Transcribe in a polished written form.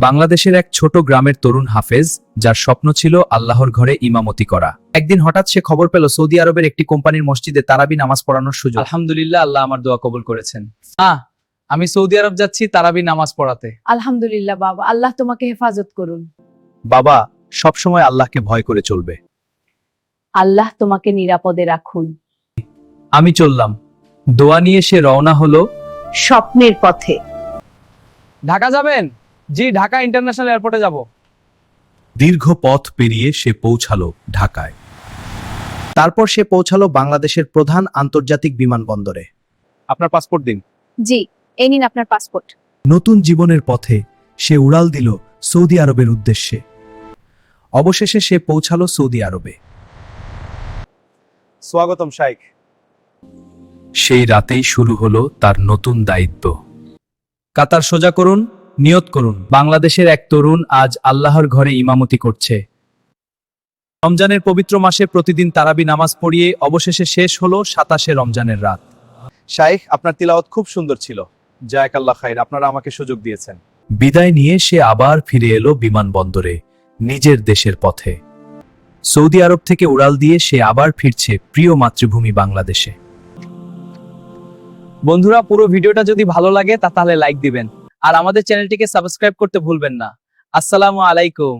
বাংলাদেশের এক ছোট গ্রামের তরুণ হাফেজ, যার স্বপ্ন ছিল আল্লাহর ঘরে ইমামতি করা। একদিন হঠাৎ সে খবর পেল সৌদি আরবের একটি কোম্পানির মসজিদে তারাবি নামাজ পড়ানোর সুযোগ। আলহামদুলিল্লাহ, আল্লাহ আমার দোয়া কবুল করেছেন। আমি সৌদি আরব যাচ্ছি তারাবি নামাজ পড়াতে। আলহামদুলিল্লাহ বাবা, আল্লাহ তোমাকে হেফাজত করুন। বাবা, সবসময় আল্লাহকে ভয় করে চলবে। আল্লাহ তোমাকে নিরাপদে রাখুন। আমি চললাম। দোয়া নিয়ে সে রওনা হলো স্বপ্নের পথে। ঢাকা যাবেন? জি, ঢাকা ইন্টারন্যাশনাল এয়ারপোর্টে যাব। দীর্ঘ পথ পেরিয়ে সে পৌঁছালো ঢাকায়। তারপর সে পৌঁছালো বাংলাদেশের প্রধান আন্তর্জাতিক বিমানবন্দরে। আপনার পাসপোর্ট দিন। জি, এই নিন আপনার পাসপোর্ট। নতুন জীবনের পথে সে উড়াল দিল সৌদি আরবের উদ্দেশ্যে। অবশেষে সে পৌঁছালো সৌদি আরবে। স্বাগতম শাইখ। সেই রাতেই শুরু হলো তার নতুন দায়িত্ব। কাতার সোজা করুন, নিয়ত করুন। বাংলাদেশের এক তরুণ আজ আল্লাহর ঘরে ইমামতি করছে। রমজানের পবিত্র মাসে প্রতিদিন তারাবি নামাজ পড়িয়ে অবশেষে শেষ হলো 27শে রমজানের রাত। শাইখ, আপনার তিলাওয়াত খুব সুন্দর ছিল। জাযাক আল্লাহ খাইর, আপনারা আমাকে সুযোগ দিয়েছেন। বিদায় নিয়ে সে আবার ফিরে এলো বিমানবন্দরে, নিজের দেশের পথে। সৌদি আরব থেকে উড়াল দিয়ে সে আবার ফিরছে প্রিয় মাতৃভূমি বাংলাদেশে। বন্ধুরা, পুরো ভিডিওটা যদি ভালো লাগে তাহলে লাইক দিবেন আর আমাদের চ্যানেলটিকে সাবস্ক্রাইব করতে ভুলবেন না। আসসালামু আলাইকুম।